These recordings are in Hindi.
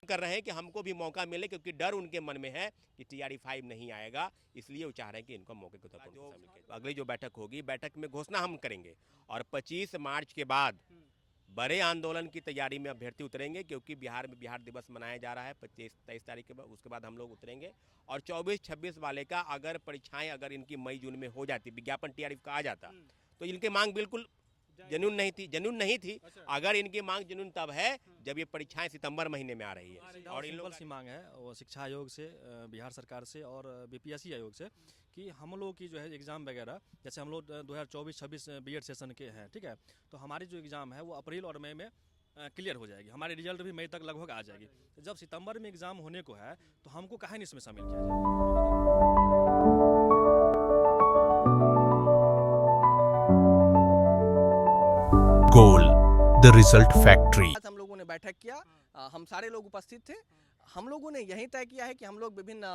कर रहे हैं कि हमको भी मौका मिले, क्योंकि डर उनके मन में है कि TRE-5 नहीं आएगा, इसलिए वो चाह रहे हैं कि इनको मौके के तौर पर शामिल किया। अगली जो बैठक होगी, बैठक में घोषणा हम करेंगे और 25 मार्च के बाद बड़े आंदोलन की तैयारी में अभ्यर्थी उतरेंगे, क्योंकि बिहार में बिहार दिवस मनाया जा रहा है 25-23 तारीख के बाद। उसके बाद हम लोग उतरेंगे और 24-26 वाले का अगर परीक्षाएं अगर इनकी मई जून में हो जाती, विज्ञापन TRE का आ जाता, तो इनकी मांग बिल्कुल जनून नहीं थी। अगर इनकी मांग जनून तब है जब ये परीक्षाएं सितंबर महीने में आ रही है। और सिंपल सी मांग है वो शिक्षा आयोग से, बिहार सरकार से और BPSC आयोग से कि हम लोग की जो है एग्ज़ाम वगैरह, जैसे हम लोग 2024-26 बीएड सेशन के हैं, ठीक है, तो हमारी जो एग्ज़ाम है वो अप्रैल और मई में क्लियर हो जाएगी। हमारी रिजल्ट भी मई तक लगभग आ जाएगी। तो जब सितंबर में एग्ज़ाम होने को है तो हमको काहे नहीं इसमें शामिल किया जाए। Goal the result factory. हम लोगों ने बैठक किया, हम सारे लोग उपस्थित थे। हम लोगों ने यही तय किया है कि हम लोग विभिन्न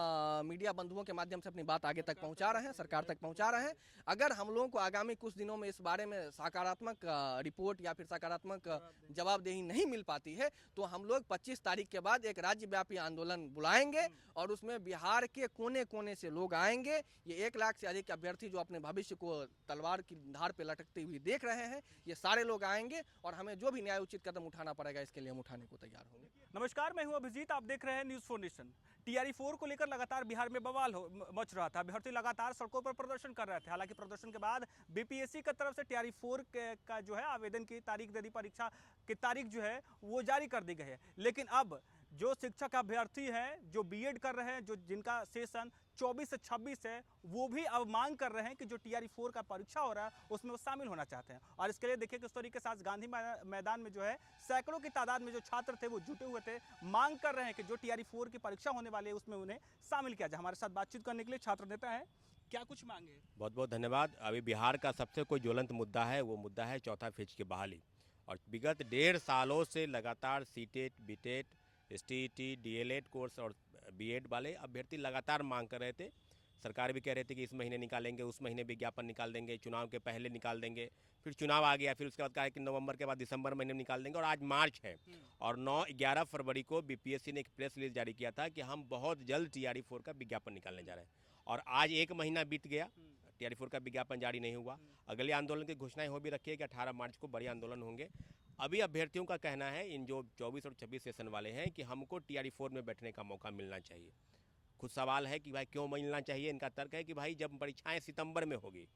मीडिया बंधुओं के माध्यम से अपनी बात आगे तक पहुंचा रहे हैं, सरकार तक पहुंचा रहे हैं। अगर हम लोगों को आगामी कुछ दिनों में इस बारे में सकारात्मक रिपोर्ट या फिर सकारात्मक जवाबदेही नहीं मिल पाती है, तो हम लोग 25 तारीख के बाद एक राज्यव्यापी आंदोलन बुलाएंगे और उसमें बिहार के कोने कोने से लोग आएंगे। ये 1 लाख से अधिक अभ्यर्थी जो अपने भविष्य को तलवार की धार पर लटकते हुए देख रहे हैं, ये सारे लोग आएंगे और हमें जो भी न्याय उचित कदम उठाना पड़ेगा इसके लिए हम उठाने को तैयार होंगे। नमस्कार, मैं हूं अभिजीत, आप देख रहे हैं न्यूज़ 4 नेशन। TRE-4 को लेकर लगातार बिहार में बवाल मच रहा था। अभ्यर्थी लगातार सड़कों पर प्रदर्शन कर रहे थे। हालांकि प्रदर्शन के बाद BPSC की तरफ से TRE-4 का जो है आवेदन की तारीख दे दी, परीक्षा की तारीख जो है वो जारी कर दी गई है। लेकिन अब जो शिक्षक अभ्यर्थी हैं, जो बीएड कर रहे हैं, जो जिनका सेशन 24 से 26 है, वो भी अब मांग कर रहे हैं कि जो TRE-4 का परीक्षा हो रहा है उसमें वो शामिल होना चाहते हैं। और इसके लिए देखिए किस तरीके से आज गांधी मैदान में जो है सैकड़ों की तादाद में जो छात्र थे वो जुटे हुए थे, मांग कर रहे हैं कि जो TRE-4 की परीक्षा होने वाली है उसमें उन्हें शामिल किया जाए। हमारे साथ बातचीत करने के लिए छात्र नेता है, क्या कुछ मांगे? बहुत बहुत धन्यवाद। अभी बिहार का सबसे कोई ज्वलंत मुद्दा है, वो मुद्दा है चौथा फेज की बहाली। और विगत 1.5 सालों से लगातार सीटेट, बीटेट, STET, DLED कोर्स और बीएड वाले अभ्यर्थी लगातार मांग कर रहे थे। सरकार भी कह रहे थे कि इस महीने निकालेंगे, उस महीने विज्ञापन निकाल देंगे, चुनाव के पहले निकाल देंगे। फिर चुनाव आ गया, फिर उसके बाद कहा कि नवंबर के बाद दिसंबर महीने में निकाल देंगे, और आज मार्च है। और 9-11 फरवरी को BPSC ने एक प्रेस रिलीज जारी किया था कि हम बहुत जल्द TRE-4 का विज्ञापन निकालने जा रहे हैं। और आज 1 महीना बीत गया, TRE-4 का विज्ञापन जारी नहीं हुआ। अगले आंदोलन की घोषणाएं हो भी रखी है कि 18 मार्च को बड़े आंदोलन होंगे। अभी अभ्यर्थियों का कहना है, इन जो 24 और 26 सेशन वाले हैं, कि हमको TRE-4 में बैठने का मौका मिलना चाहिए। खुद सवाल है कि भाई क्यों मिलना चाहिए। इनका तर्क है कि भाई जब परीक्षाएं सितंबर में होगी,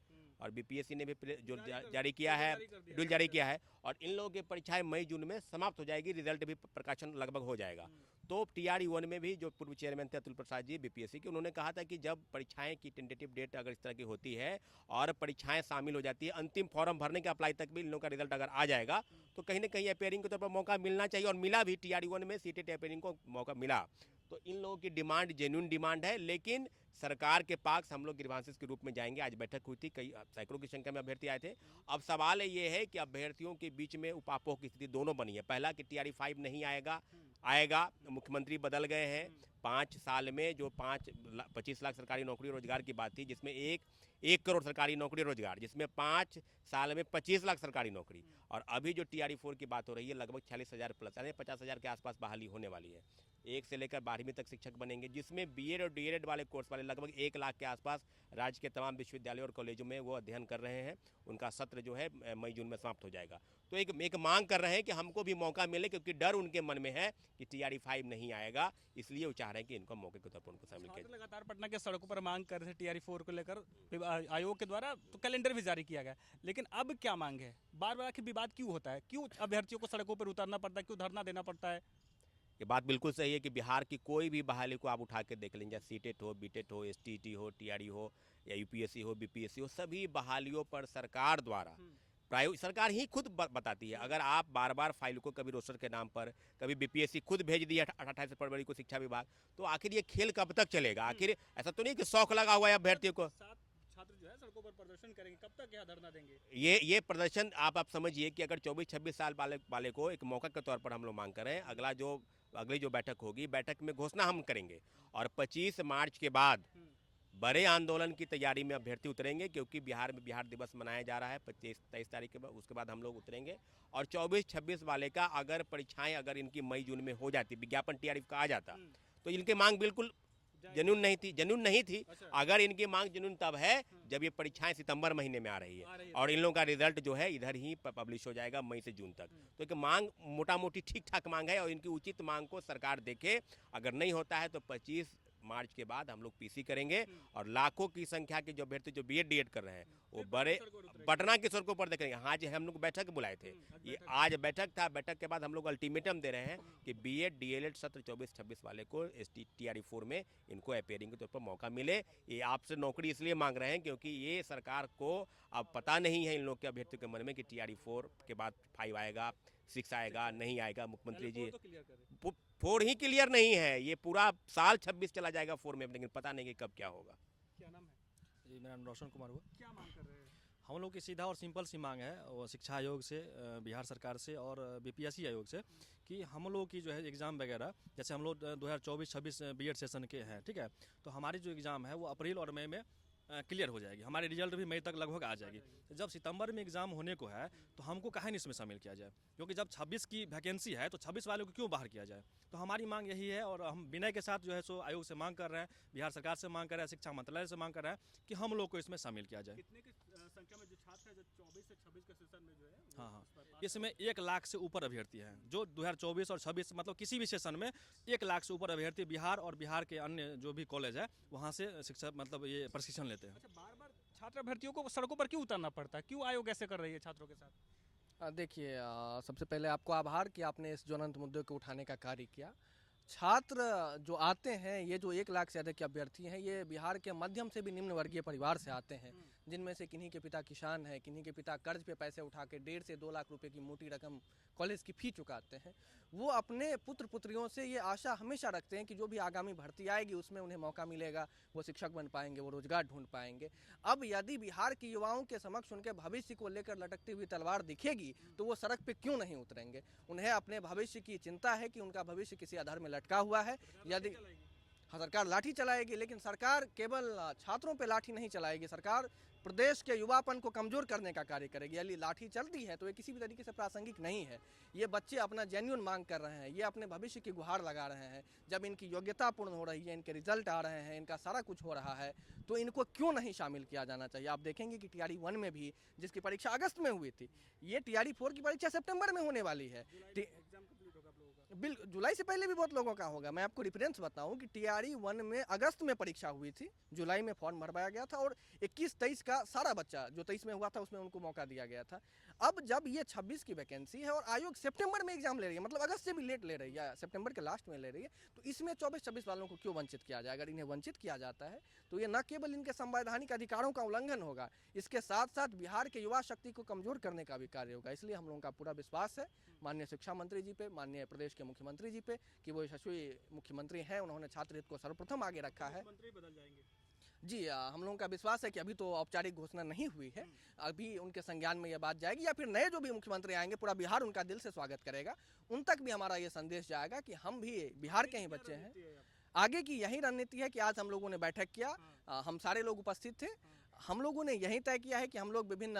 और BPSC ने भी जो जारी किया है, शेड्यूल जारी किया है, और इन लोगों की परीक्षाएं मई जून में समाप्त हो जाएगी, रिजल्ट भी प्रकाशन लगभग हो जाएगा। तो TRE-1 में भी जो पूर्व चेयरमैन थे अतुल प्रसाद जी BPSC के, उन्होंने कहा था कि जब परीक्षाएं की टेंटेटिव डेट अगर इस तरह की होती है और परीक्षाएं शामिल हो जाती है, अंतिम फॉर्म भरने के अप्लाई तक भी इन लोगों का रिजल्ट अगर आ जाएगा, तो कहीं ना कहीं अपेयरिंग के तौर पर मौका मिलना चाहिए। और मिला भी, TRE-1 में सीटेट अपेयरिंग को मौका मिला। तो इन लोगों की डिमांड जेन्युइन डिमांड है, लेकिन सरकार के पास हम लोग ग्रीवांसेस के रूप में जाएंगे। आज बैठक हुई थी, कई सैकड़ों की संख्या में अभ्यर्थी आए थे। अब सवाल ये है कि अभ्यर्थियों के बीच में उपापोह की स्थिति दोनों बनी है। पहला कि TRE-5 नहीं आएगा, मुख्यमंत्री बदल गए हैं। 5 साल में जो 25 लाख सरकारी नौकरी रोजगार की बात थी, जिसमें 1 करोड़ सरकारी नौकरी रोजगार, जिसमें 5 साल में 25 लाख सरकारी नौकरी। और अभी जो TRE-4 की बात हो रही है, लगभग 46,000 प्लस, यानी 50,000 के आसपास बहाली होने वाली है। 1 से लेकर 12वीं तक शिक्षक बनेंगे, जिसमें BED और DLED वाले कोर्स वाले लगभग 1 लाख के आसपास राज्य के तमाम विश्वविद्यालयों और कॉलेजों में वो अध्ययन कर रहे हैं। उनका सत्र जो है मई जून में समाप्त हो जाएगा। तो एक मांग कर रहे हैं कि हमको भी मौका मिले, क्योंकि डर उनके मन में है कि TRE-5 नहीं आएगा, इसलिए वो चाह रहे हैं कि इनको मौके के तौर पर उनको शामिल किया जाए। लगातार पटना के सड़कों पर मांग कर रहे थे TRE-4 को लेकर, आयोग के द्वारा तो कैलेंडर भी जारी किया गया, लेकिन अब क्या मांग है? बार बार आखिर विवाद क्यों होता है? क्यों अभ्यर्थियों को सड़कों पर उतरना पड़ता है? क्यों धरना देना पड़ता है? ये बात बिल्कुल सही है कि बिहार की कोई भी बहाली को आप उठा के देख लेंगे, सीटेट हो, बीटेट हो, STET हो, TRE हो, या UPSC हो, BPSC हो, सभी बहालियों पर सरकार द्वारा सरकार ही खुद बताती है। अगर आप बार बार फाइल को कभी रोस्टर के नाम पर, कभी BPSC खुद भेज दिया 28 फरवरी को शिक्षा विभाग, तो आखिर ये खेल कब तक चलेगा? आखिर ऐसा तो नहीं कि शौक लगा हुआ है अभ्यर्थियों को। छात्र जो है सड़कों पर प्रदर्शन करेंगे, कब तक यह धरना देंगे? ये प्रदर्शन आप समझिए कि अगर 24-26 साल वाले को एक मौका के तौर पर हम लोग मांग कर रहे हैं। अगली जो बैठक होगी, बैठक में घोषणा हम करेंगे और 25 मार्च के बाद बड़े आंदोलन की तैयारी में अभ्यर्थी उतरेंगे, क्योंकि बिहार में बिहार दिवस मनाया जा रहा है 25-23 तारीख के बाद। उसके बाद हम लोग उतरेंगे और 24-26 वाले का अगर परीक्षाएं अगर इनकी मई जून में हो जाती, विज्ञापन टीआरएफ का आ जाता, तो इनकी मांग बिल्कुल जेन्युइन नहीं थी। अगर इनकी मांग जेन्युइन तब है जब ये परीक्षाएं सितंबर महीने में आ रही है और इन लोगों का रिजल्ट जो है इधर ही पब्लिश हो जाएगा मई से जून तक। तो एक मांग मोटा मोटी ठीक ठाक मांग है और इनकी उचित मांग को सरकार देखे। अगर नहीं होता है तो 25 मार्च के बाद हम लोग पीसी करेंगे और लाखों की संख्या के जो अभ्यर्थी जो बीएड डीएड कर रहे हैं वो बड़े पटना की सड़कों पर देखेंगे। हाँ जी, हम लोग बैठक बुलाए थे, ये आज बैठक था। बैठक के बाद हम लोग अल्टीमेटम दे रहे हैं कि बीएड डीएलएड सत्र 24-26 वाले को टीआरई-4 में इनको अपेयरिंग के तौर पर मौका मिले। ये आपसे नौकरी इसलिए मांग रहे हैं क्योंकि ये सरकार को अब पता नहीं है इन लोग के अभ्यर्थियों के मन में कि टीआरई-4 के बाद 5 आएगा, 6 आएगा, नहीं आएगा। मुख्यमंत्री जी 4 ही क्लियर नहीं है, ये पूरा साल 26 चला जाएगा 4 में, लेकिन पता नहीं कि कब क्या होगा। क्या नाम है? जी, मेरा नाम रोशन कुमार हुआ। क्या मांग कर रहे हैं? हम लोग की सीधा और सिंपल सी मांग है वो शिक्षा आयोग से, बिहार सरकार से और बीपीएससी आयोग से कि हम लोग की जो है एग्ज़ाम वगैरह, जैसे हम लोग 2024-26 बीएड सेशन के हैं, ठीक है, तो हमारी जो एग्ज़ाम है वो अप्रैल और मई में क्लियर हो जाएगी। हमारी रिजल्ट भी मई तक लगभग आ जाएगी। तो जब सितंबर में एग्ज़ाम होने को है तो हमको काहे नहीं इसमें शामिल किया जाए, क्योंकि जब 26 की वैकेंसी है तो 26 वालों को क्यों बाहर किया जाए। तो हमारी मांग यही है और हम विनय के साथ जो है सो आयोग से मांग कर रहे हैं, बिहार सरकार से मांग कर रहे हैं, शिक्षा मंत्रालय से मांग कर रहे हैं कि हम लोग को इसमें शामिल किया जाए। कितने की संख्या में जो छात्र है जो 24 से 26 के सेशन में जो है वो हाँ, इस पर पास इसमें 1 लाख से ऊपर अभ्यर्थी हैं जो 2024 और 26 मतलब किसी भी सेशन में 1 लाख से ऊपर अभ्यर्थी बिहार और बिहार के अन्य जो भी कॉलेज है वहाँ से शिक्षा मतलब ये प्रशिक्षण लेते हैं। अच्छा, बार-बार छात्र अभ्यर्थियों को सड़कों पर क्यों उतरना पड़ता है? क्यों आयोग ऐसे कर रही है छात्रों के साथ? देखिए, सबसे पहले आपको आभार कि आपने इस ज्वलंत मुद्दे को उठाने का कार्य किया। छात्र जो आते हैं, ये जो 1 लाख से अधिक के अभ्यर्थी हैं, ये बिहार के मध्यम से भी निम्न वर्गीय परिवार से आते हैं, जिनमें से किन्हीं के पिता किसान हैं, किन्हीं के पिता कर्ज पे पैसे उठा के 1.5 से 2 लाख रुपए की मोटी रकम कॉलेज की फ़ी चुकाते हैं। वो अपने पुत्र पुत्रियों से ये आशा हमेशा रखते हैं कि जो भी आगामी भर्ती आएगी उसमें उन्हें मौका मिलेगा, वो शिक्षक बन पाएंगे, वो रोजगार ढूंढ पाएंगे। अब यदि बिहार के युवाओं के समक्ष उनके भविष्य को लेकर लटकती हुई तलवार दिखेगी तो वो सड़क पे क्यों नहीं उतरेंगे। उन्हें अपने भविष्य की चिंता है कि उनका भविष्य किसी आधार में लटका हुआ है। यदि हाँ, सरकार लाठी चलाएगी, लेकिन सरकार केवल छात्रों पे लाठी नहीं चलाएगी, सरकार प्रदेश के युवापन को कमजोर करने का कार्य करेगी। यदि लाठी चलती है तो ये किसी भी तरीके से प्रासंगिक नहीं है। ये बच्चे अपना जेन्युइन मांग कर रहे हैं, ये अपने भविष्य की गुहार लगा रहे हैं। जब इनकी योग्यता पूर्ण हो रही है, इनके रिजल्ट आ रहे हैं, इनका सारा कुछ हो रहा है, तो इनको क्यों नहीं शामिल किया जाना चाहिए। आप देखेंगे कि टीआरई-1 में भी, जिसकी परीक्षा अगस्त में हुई थी, ये टीआरई-4 की परीक्षा सितंबर में होने वाली है। जुलाई से पहले भी बहुत लोगों का होगा। मैं आपको रेफरेंस बताऊं कि टीआरई-1 में अगस्त में परीक्षा हुई थी, जुलाई में फॉर्म भरवाया गया था और 21-23 का सारा बच्चा जो 23 में हुआ था उसमें उनको मौका दिया गया था। अब जब ये 26 की वैकेंसी है और आयोग सितंबर में एग्जाम ले रही है, मतलब अगस्त से भी लेट ले रही है, सितंबर के लास्ट में ले रही है, तो इसमें 24-26 वालों को क्यों वंचित किया जाए। अगर इन्हें वंचित किया जाता है तो ये न केवल इनके संवैधानिक अधिकारों का उल्लंघन होगा, इसके साथ साथ बिहार के युवा शक्ति को कमजोर करने का भी कार्य होगा। इसलिए हम लोगों का पूरा विश्वास है माननीय शिक्षा मंत्री जी पे, माननीय प्रदेश के मुख्यमंत्री जी पे कि वो यशस्वी मुख्यमंत्री हैं, उन्होंने छात्र हित को सर्वप्रथम आगे रखा है। मंत्री बदल जाएंगे जी, हम लोगों का विश्वास है कि अभी तो औपचारिक घोषणा नहीं हुई है, अभी उनके संज्ञान में यह बात जाएगी या फिर नए जो भी मुख्यमंत्री आएंगे पूरा बिहार उनका दिल से स्वागत करेगा। उन तक भी हमारा ये संदेश जाएगा कि हम भी बिहार के ही बच्चे हैं। आगे की यही रणनीति है कि आज हम लोगों ने बैठक किया, हम सारे लोग उपस्थित थे। हम लोगों ने यही तय किया है कि हम लोग विभिन्न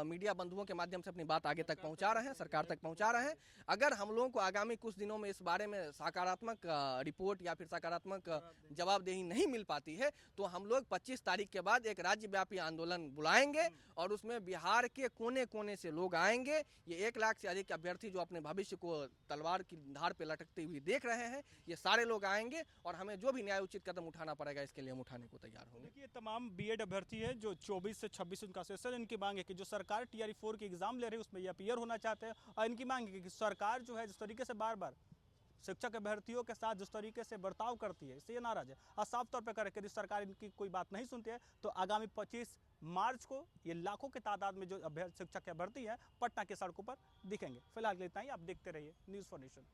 मीडिया बंधुओं के माध्यम से अपनी बात आगे तक पहुंचा रहे हैं, सरकार तक पहुंचा रहे हैं। अगर हम लोगों को आगामी कुछ दिनों में इस बारे में सकारात्मक रिपोर्ट या फिर सकारात्मक जवाबदेही नहीं मिल पाती है तो हम लोग 25 तारीख के बाद एक राज्यव्यापी आंदोलन बुलाएंगे और उसमें बिहार के कोने कोने से लोग आएंगे। ये 1 लाख से अधिक अभ्यर्थी जो अपने भविष्य को तलवार की धार पर लटकते हुए देख रहे हैं, ये सारे लोग आएंगे और हमें जो भी न्याय उचित कदम उठाना पड़ेगा इसके लिए हम उठाने को तैयार होंगे। देखिए, तमाम बीएड अभ्यर्थी है जो 24 से 26 उनका सेशन, इनकी मांग है कि जो सरकार टीआरई-4 की एग्जाम ले रही है उसमें ये अपीयर होना चाहते हैं और इनकी मांग है कि सरकार जो है जिस तरीके से बार बार शिक्षक अभ्यर्थियों के साथ जिस तरीके से बर्ताव करती है इससे ये नाराज है और साफ तौर पर कह रहे हैं कि यदि सरकार इनकी कोई बात नहीं सुनती है तो आगामी 25 मार्च को ये लाखों की तादाद में जो शिक्षक अभ्यर्थी है पटना की सड़कों पर दिखेंगे। फिलहाल इतना ही, आप देखते रहिए न्यूज़ फॉर नेशन।